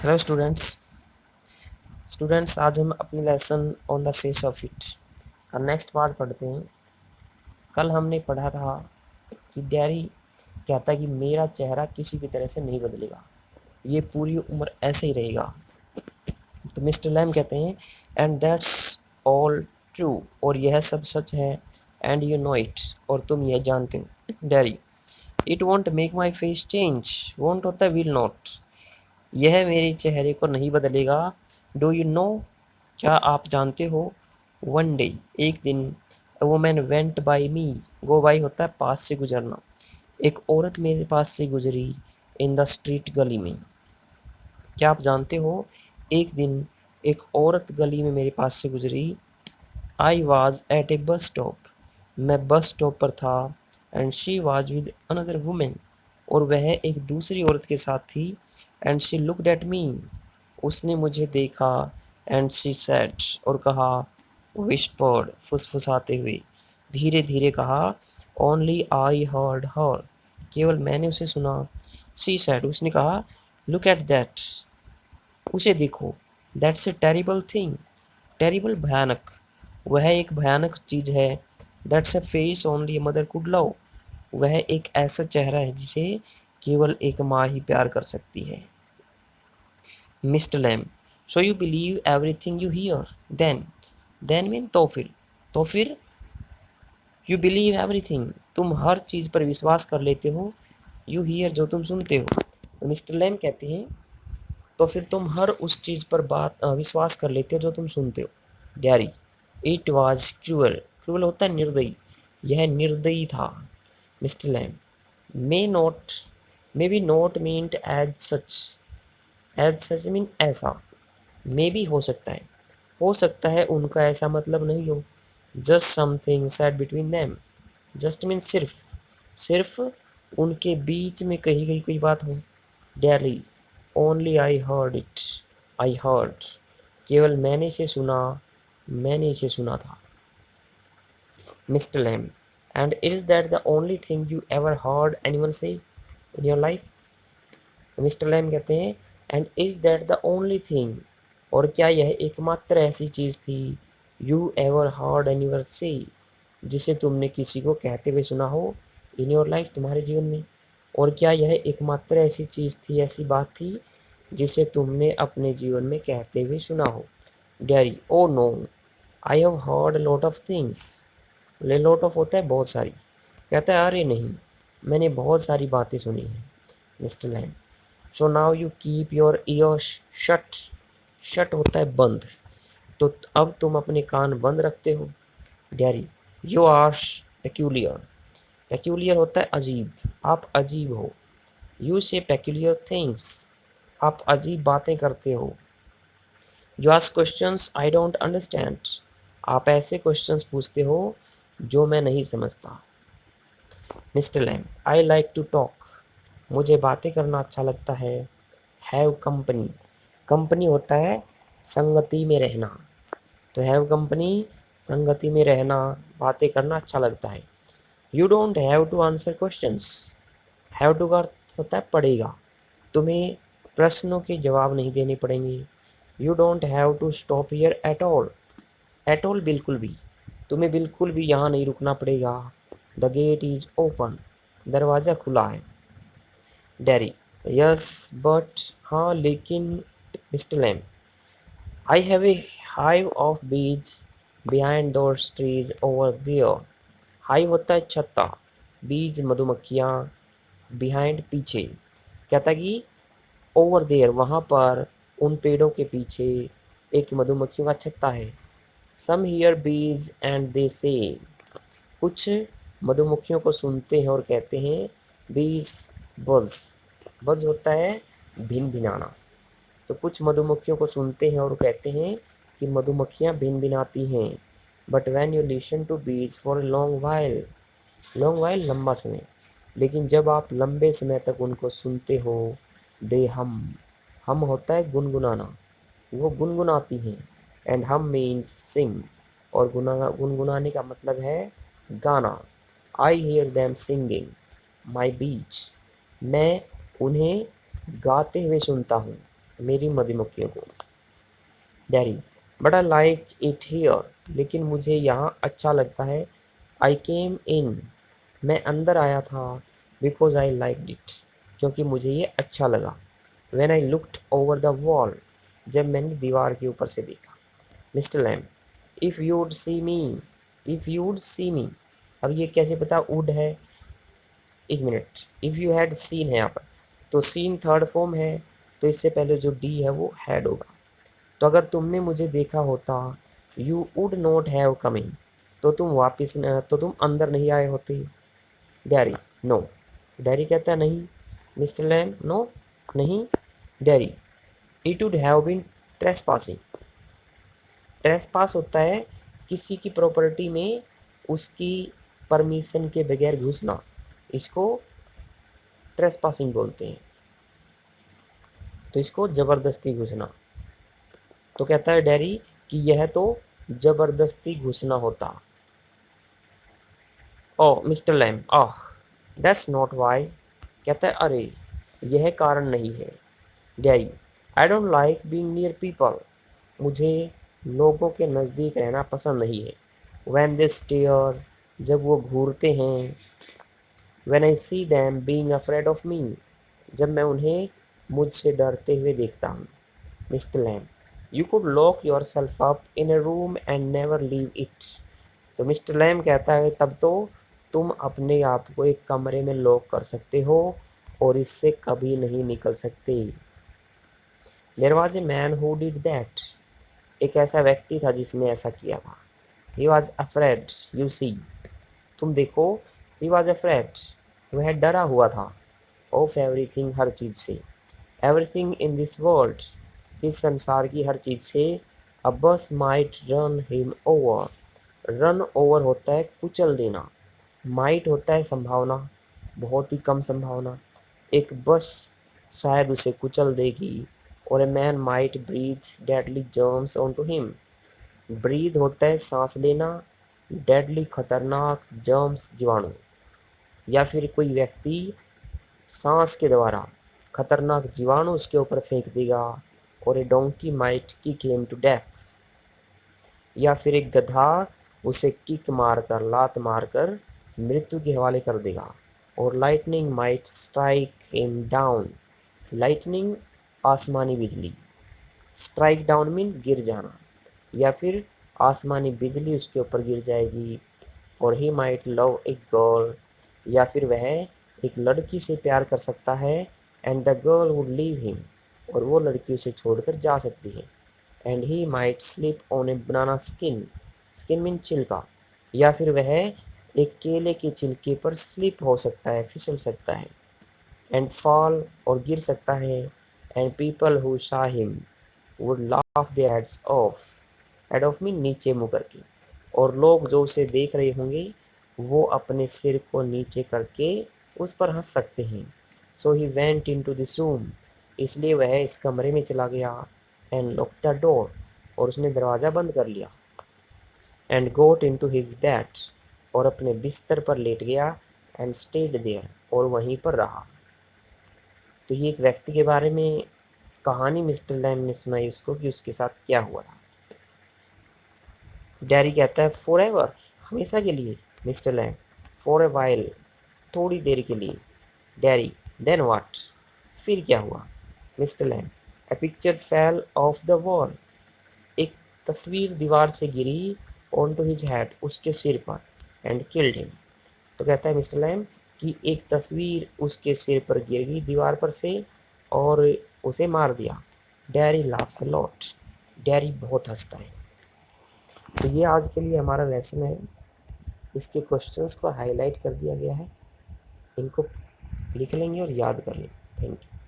Hello students आज हम अपने lesson on the face of it का नेक्स्ट पार्ट पढ़ते हैं। कल हमने पढ़ा था कि डैरी कहता है कि मेरा चेहरा किसी भी तरह से नहीं बदलेगा, ये पूरी उम्र ऐसे ही रहेगा। तो मिस्टर लैम कहते हैं एंड दैट्स ऑल ट्रू, और यह सब सच है। एंड यू नो इट, और तुम यह जानते हो। Darry it won't make my face change, want होता है विल नॉट, यह मेरे चेहरे को नहीं बदलेगा। डू यू नो, क्या आप जानते हो। वन डे, एक दिन, a woman went by me, go by होता है पास से गुजरना, एक औरत मेरे पास से गुजरी। इन द स्ट्रीट, गली में। क्या आप जानते हो, एक दिन एक औरत गली में मेरे पास से गुजरी। I was at A bus stop, मैं बस स्टॉप पर था। And she was with another women, और वह एक दूसरी औरत के साथ थी। And she looked at me, उसने मुझे देखा। एंड शी सेड, और कहा। विस्पर्ड, फुसफुसाते हुए, धीरे धीरे कहा। ओनली आई हर्ड हर, केवल मैंने उसे सुना। शी सेड, उसने कहा। लुक एट दैट, उसे देखो। That's a terrible thing, terrible भयानक, वह एक भयानक चीज है। That's a face only a mother could love, वह एक ऐसा चेहरा है जिसे केवल एक माँ ही प्यार कर सकती है। Mister Lam, so you believe everything you hear. Then, then mean तो फिर यू बिलीव एवरीथिंग, तुम हर चीज़ पर विश्वास कर लेते हो। यू हियर, जो तुम सुनते हो। तो मिस्टर लैम कहते हैं तो फिर तुम हर उस चीज़ पर विश्वास कर लेते हो जो तुम सुनते हो। Darry it was cruel, cruel होता है निर्दयी, यह निर्दयी था। Mister Lam may not, may be not meant as such mean ऐसा, मे भी हो सकता है उनका ऐसा मतलब नहीं हो। Just something said between them, just mean सिर्फ, सिर्फ उनके बीच में कही गई कोई बात हो। Darry only I heard it, I heard, केवल मैंने इसे सुना था। Mister Lamb and is that the only thing you ever heard anyone say in your life. Mr Lamb कहते हैं and is that the only thing, और क्या यह एकमात्र ऐसी चीज़ थी। यू एवर हर्ड एनीवन से, जिसे तुमने किसी को कहते हुए सुना हो। इन योर लाइफ, तुम्हारे जीवन में। और क्या यह एकमात्र ऐसी चीज़ थी, ऐसी बात थी जिसे तुमने अपने जीवन में कहते हुए सुना हो। Darry oh no, I have heard lot of things, ले लॉट ऑफ होता है बहुत सारी, कहता है अरे नहीं, मैंने बहुत सारी बातें सुनी हैं। Mister Lam so now you keep your ears shut, shut होता है बंद, तो अब तुम अपने कान बंद रखते हो। Darry you are peculiar, peculiar होता है अजीब, आप अजीब हो। यू से पेक्यूलियर थिंग्स, आप अजीब बातें करते हो। You ask questions I don't understand, आप ऐसे क्वेश्चंस पूछते हो जो मैं नहीं समझता। Mister lamb I like to talk, मुझे बातें करना अच्छा लगता है। हैव कंपनी, कंपनी होता है संगति में रहना, तो हैव कंपनी, संगति में रहना, बातें करना अच्छा लगता है। You don't have to answer questions, have to का अर्थ होता है पड़ेगा, तुम्हें प्रश्नों के जवाब नहीं देने पड़ेंगे। You don't have to stop here at all बिल्कुल भी, तुम्हें बिल्कुल भी यहाँ नहीं रुकना पड़ेगा। द गेट इज ओपन, दरवाज़ा खुला है। डैरी यस बट, हाँ लेकिन। Mr lamb I have a hive of bees behind those trees over there, hive होता है छत्ता, बीज मधुमक्खियाँ, बिहाइंड पीछे, कहता कि ओवर देयर वहाँ पर, उन पेड़ों के पीछे एक मधुमक्खियों का छत्ता है। सम हियर बीज एंड दे से, कुछ मधुमक्खियों को सुनते हैं और कहते हैं। बीज बज, बज होता है भिन भिनाना, तो कुछ मधुमक्खियों को सुनते हैं और कहते हैं कि मधुमक्खियाँ भिन भिनाती हैं। But when you listen to bees for a long while, long while लंबा समय, लेकिन जब आप लंबे समय तक उनको सुनते हो। दे हम होता है गुनगुनाना, वो गुनगुनाती हैं। एंड हम मीन्स सिंग, और गुनगुनाने का मतलब है गाना। आई हियर दैम सिंगिंग माई बीच, मैं उन्हें गाते हुए सुनता हूँ। मेरी मधुमक्खियों को। Daddy, but I like it here, लेकिन मुझे यहाँ अच्छा लगता है। आई केम इन, मैं अंदर आया था। बिकॉज आई लाइक इट, क्योंकि मुझे ये अच्छा लगा। When I looked over the wall, जब मैंने दीवार के ऊपर से देखा। Mr Lamb, if you would see me, if you would see me, अब ये कैसे पता वुड है? एक minute, if you had seen है यहाँ पर, तो सीन थर्ड फॉर्म है, तो इससे पहले जो डी है वो हैड होगा। तो अगर तुमने मुझे देखा होता, you would not have coming, तो तुम वापस तो तुम अंदर नहीं आए होते। डैरी, नो, डैरी कहता है नहीं। मिस्टर लैम, नो, नहीं। Darry, it would have been trespassing, trespass होता है किसी की प्रॉपर्टी में उसकी परमिशन के बगैर घुसना, इसको ट्रेसपासिंग बोलते हैं। तो इसको ज़बरदस्ती घुसना। तो कहता है डैरी कि यह तो ज़बरदस्ती घुसना होता। Oh Mr Lamb, ah that's not why, कहता है अरे यह कारण नहीं है। Darry, I don't like being near people, मुझे लोगों के नज़दीक रहना पसंद नहीं है। व्हेन दे स्टेयर, जब वो घूरते हैं। When I see them being afraid of me, जब मैं उन्हें मुझसे डरते हुए देखता हूँ। Mister Lam, you could lock yourself up in a room and never leave it, तो मिस्टर लैम कहता है तब तो तुम अपने आप को एक कमरे में लॉक कर सकते हो और इससे कभी नहीं निकल सकते। There was a man who did that, एक ऐसा व्यक्ति था जिसने ऐसा किया था। He was afraid, you see, तुम देखो, ही वॉज अफ्रेड, वह डरा हुआ था। ऑफ एवरीथिंग, हर चीज़ से। एवरीथिंग इन दिस वर्ल्ड, इस संसार की हर चीज़ से। अ बस might run him over, run over होता है कुचल देना, माइट होता है संभावना, बहुत ही कम संभावना। एक बस शायद उसे कुचल देगी। और a man might breathe deadly germs on to him, breathe होता है सांस लेना, डेडली खतरनाक जर्म्स जीवाणु, या फिर कोई व्यक्ति सांस के द्वारा खतरनाक जीवाणु उसके ऊपर फेंक देगा। और a donkey might kick him to death, या फिर एक गधा उसे किक मारकर, लात मारकर मृत्यु के हवाले कर देगा। और lightning might strike him down, lightning आसमानी बिजली, स्ट्राइक डाउन मीन गिर जाना, या फिर आसमानी बिजली उसके ऊपर गिर जाएगी। और he might love a girl, या फिर वह एक लड़की से प्यार कर सकता है। And the girl would leave him, और वो लड़की उसे छोड़कर जा सकती है। And he might slip on A banana skin, skin mean छिलका, या फिर वह एक केले के छिलके पर स्लिप हो सकता है, फिसल सकता है। एंड फॉल, और गिर सकता है। And people who saw him would laugh their heads off, head of mean नीचे मुँह करके, और लोग जो उसे देख रहे होंगे वो अपने सिर को नीचे करके उस पर हंस सकते हैं। So he went in to this room, इसलिए वह इस कमरे में चला गया। एंड लॉक द डोर, और उसने दरवाज़ा बंद कर लिया। And got into his bed, और अपने बिस्तर पर लेट गया। एंड स्टेड देयर, और वहीं पर रहा। तो ये एक व्यक्ति के बारे में कहानी मिस्टर लैम ने सुनाई उसको कि उसके साथ क्या हुआ था। डैरी कहता है फॉर एवर, हमेशा के लिए। Mister Lam, for a while, थोड़ी देर के लिए। डैरी, देन व्हाट, फिर क्या हुआ? Mister Lam, a picture fell off the wall, एक तस्वीर दीवार से गिरी। ऑन टू हिज हेड, उसके सिर पर। एंड किल्ड हिम, तो कहता है मिस्टर लैम कि एक तस्वीर उसके सिर पर गिर गई दीवार पर से और उसे मार दिया। Dairy laughs a lot, dairy बहुत हंसता है। तो ये आज के लिए हमारा लेसन है। इसके क्वेश्चंस को हाईलाइट कर दिया गया है, इनको लिख लेंगे और याद कर लेंगे। Thank you.